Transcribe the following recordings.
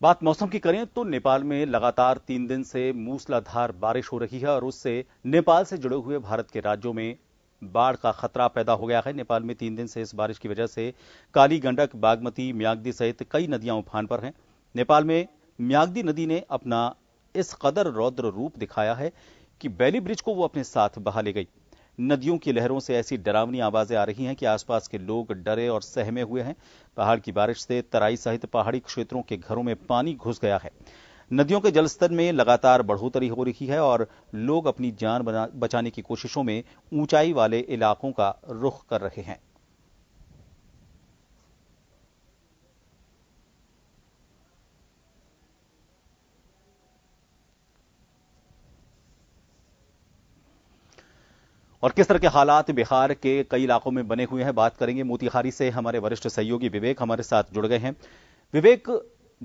बात मौसम की करें तो नेपाल में लगातार 3 दिन से मूसलाधार बारिश हो रही है और उससे नेपाल से जुड़े हुए भारत के राज्यों में बाढ़ का खतरा पैदा हो गया है। नेपाल में 3 दिन से इस बारिश की वजह से काली गंडक, बागमती, म्याग्दी सहित कई नदियां उफान पर हैं। नेपाल में म्याग्दी नदी ने अपना इस कदर रौद्र रूप दिखाया है कि बैली ब्रिज को वो अपने साथ बहा ले गई। नदियों की लहरों से ऐसी डरावनी आवाजें आ रही हैं कि आसपास के लोग डरे और सहमे हुए हैं। पहाड़ की बारिश से तराई सहित पहाड़ी क्षेत्रों के घरों में पानी घुस गया है। नदियों के जलस्तर में लगातार बढ़ोतरी हो रही है और लोग अपनी जान बचाने की कोशिशों में ऊंचाई वाले इलाकों का रुख कर रहे हैं। और किस तरह के हालात बिहार के कई इलाकों में बने हुए हैं, बात करेंगे। मोतिहारी से हमारे वरिष्ठ सहयोगी विवेक हमारे साथ जुड़ गए हैं। विवेक,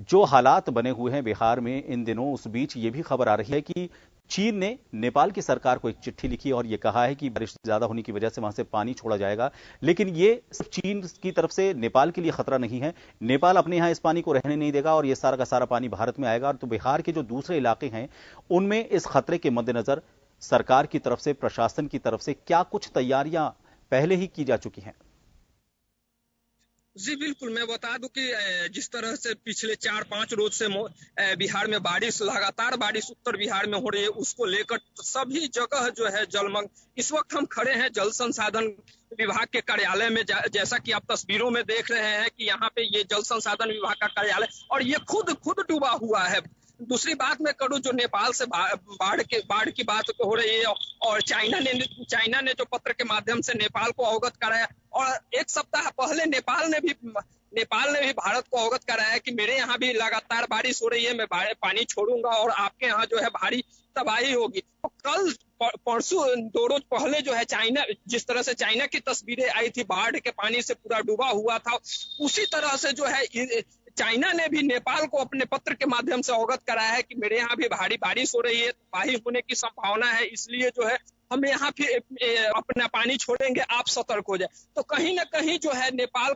जो हालात बने हुए हैं बिहार में इन दिनों, उस बीच ये भी खबर आ रही है कि चीन ने नेपाल की सरकार को एक चिट्ठी लिखी और ये कहा है कि बारिश ज्यादा होने की वजह से वहां से पानी छोड़ा जाएगा। लेकिन ये सिर्फ चीन की तरफ से नेपाल के लिए खतरा नहीं है। नेपाल अपने यहां इस पानी को रहने नहीं देगा और ये सारा का सारा पानी भारत में आएगा। तो बिहार के जो दूसरे इलाके हैं उनमें इस खतरे के मद्देनजर सरकार की तरफ से, प्रशासन की तरफ से क्या कुछ तैयारियां पहले ही की जा चुकी हैं? जी बिल्कुल, मैं बता दूं कि जिस तरह से पिछले 4-5 रोज से बिहार में लगातार बारिश उत्तर बिहार में हो रही है, उसको लेकर सभी जगह जो है जलमग्न। इस वक्त हम खड़े हैं जल संसाधन विभाग के कार्यालय में, जैसा कि आप तस्वीरों में देख रहे हैं कि यहाँ पे ये जल संसाधन विभाग का कार्यालय, और ये खुद डूबा हुआ है। दूसरी बात मैं करूं, जो नेपाल से बाढ़ की बात हो रही है, और चाइना ने जो पत्र के माध्यम से नेपाल को अवगत कराया, और एक सप्ताह पहले नेपाल ने भी भारत को अवगत कराया कि मेरे यहाँ भी लगातार बारिश हो रही है, मैं पानी छोड़ूंगा और आपके यहाँ जो है भारी तबाही होगी। तो कल परसों 2 रोज पहले जो है जिस तरह से चाइना की तस्वीरें आई थी, बाढ़ के पानी से पूरा डूबा हुआ था, उसी तरह से जो है चाइना ने भी नेपाल को अपने पत्र के माध्यम से अवगत कराया है कि मेरे यहाँ भी भारी बारिश हो रही है, तबाही होने की संभावना है, इसलिए जो है हम यहाँ फिर अपना पानी छोड़ेंगे, आप सतर्क हो जाए। तो कहीं ना कहीं जो है नेपाल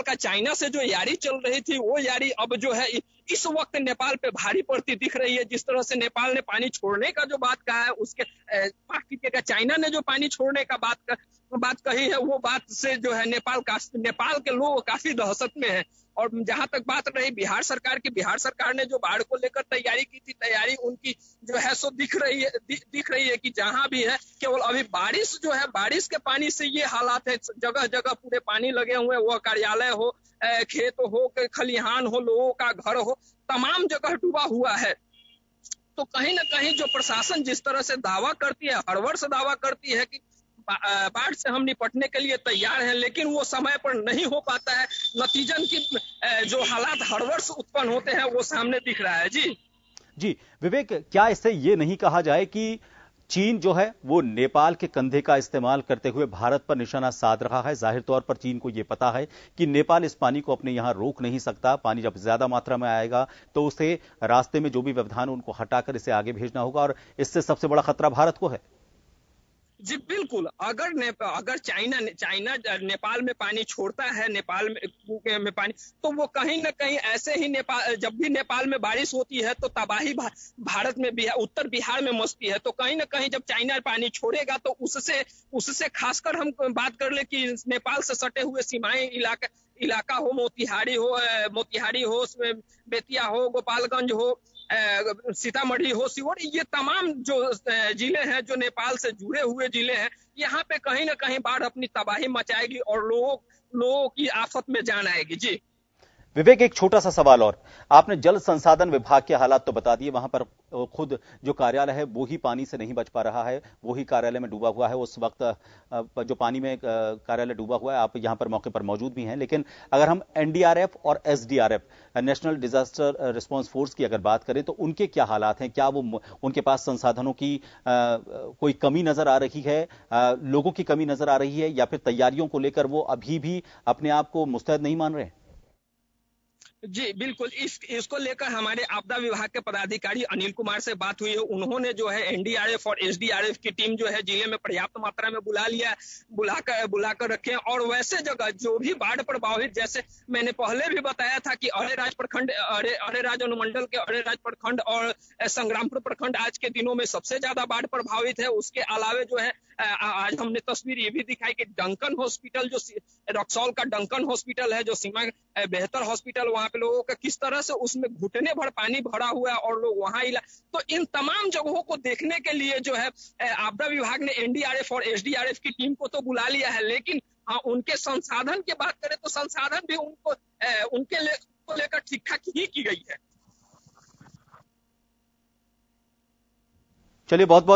का चाइना से जो यारी चल रही थी, वो यारी अब जो है इस वक्त नेपाल पे भारी पड़ती दिख रही है। जिस तरह से नेपाल ने पानी छोड़ने का जो बात कहा है, उसके माफ कीजिएगा, चाइना ने जो पानी छोड़ने का बात कही है, वो बात से जो है नेपाल के लोग काफी दहशत में है। और जहां तक बात रही बिहार सरकार ने जो बाढ़ को लेकर तैयारी की थी, तैयारी उनकी जो है सो दिख रही है कि जहां भी है केवल अभी बारिश के पानी से ये हालात है। जगह जगह पूरे पानी लगे हुए, वो कार्यालय हो, खेत हो, खलिहान हो, लोगों का घर हो, तमाम जगह डूबा हुआ है। तो कहीं ना कहीं जो प्रशासन जिस तरह से दावा करती है, हर वर्ष दावा करती है कि बाढ़ से हम निपटने के लिए तैयार हैं, लेकिन वो समय पर नहीं हो पाता है। नतीजन की जो हालात हर वर्ष उत्पन्न होते हैं, वो सामने दिख रहा है। जी विवेक, क्या इससे ये नहीं कहा जाए कि चीन जो है वो नेपाल के कंधे का इस्तेमाल करते हुए भारत पर निशाना साध रहा है? जाहिर तौर पर चीन को यह पता है कि नेपाल इस पानी को अपने यहां रोक नहीं सकता। पानी जब ज्यादा मात्रा में आएगा तो उसे रास्ते में जो भी व्यवधान उनको हटाकर इसे आगे भेजना होगा, और इससे सबसे बड़ा खतरा भारत को है। जी बिल्कुल, अगर चाइना नेपाल में पानी छोड़ता है, नेपाल में पानी, तो वो कहीं ना कहीं ऐसे ही जब भी नेपाल में बारिश होती है तो तबाही भारत में उत्तर बिहार में मचती है। तो कहीं ना कहीं जब चाइना पानी छोड़ेगा तो उससे खासकर हम बात कर ले कि नेपाल से सटे हुए सीमाई इलाका हो, मोतिहारी हो, बेतिया हो, गोपालगंज हो, सीतामढ़ी हो, सीहोर, ये तमाम जो जिले हैं जो नेपाल से जुड़े हुए जिले हैं, यहाँ पे कहीं ना कहीं बाढ़ अपनी तबाही मचाएगी और लोगों की आफत में जान आएगी। जी विवेक, एक छोटा सा सवाल और। आपने जल संसाधन विभाग के हालात तो बता दिए, वहां पर खुद जो कार्यालय है वो ही पानी से नहीं बच पा रहा है, वो ही कार्यालय में डूबा हुआ है। उस वक्त जो पानी में कार्यालय डूबा हुआ है, आप यहां पर मौके पर मौजूद भी हैं। लेकिन अगर हम एनडीआरएफ और SDRF, national disaster response force की अगर बात करें तो उनके क्या हालात हैं? क्या वो उनके पास संसाधनों की कोई कमी नजर आ रही है, लोगों की कमी नजर आ रही है, या फिर तैयारियों को लेकर वो अभी भी अपने आप को मुस्तैद नहीं मान रहे हैं? जी बिल्कुल, इसको लेकर हमारे आपदा विभाग के पदाधिकारी अनिल कुमार से बात हुई है। उन्होंने जो है एनडीआरएफ और एसडीआरएफ की टीम जो है जिले में पर्याप्त मात्रा में बुलाकर रखे हैं। और वैसे जगह जो भी बाढ़ प्रभावित, जैसे मैंने पहले भी बताया था कि अरेराज प्रखंड, अरेराज अनुमंडल के अरेराज प्रखंड और संग्रामपुर प्रखंड आज के दिनों में सबसे ज्यादा बाढ़ प्रभावित है। उसके अलावे जो है आज हमने तस्वीर ये भी दिखाई कि डंकन हॉस्पिटल, जो रक्सौल का डंकन हॉस्पिटल है, जो सीमा बेहतर हॉस्पिटल, वहां पे लोगों का किस तरह से उसमें घुटने भर पानी भरा हुआ है और लोग वहां तो इन तमाम जगहों को देखने के लिए जो है आपदा विभाग ने एनडीआरएफ और एसडीआरएफ की टीम को तो बुला लिया है, लेकिन हाँ, उनके संसाधन की बात करें तो संसाधन भी उनको लेकर ठीक ठाक ही की गई है। चलिए, बहुत बहुत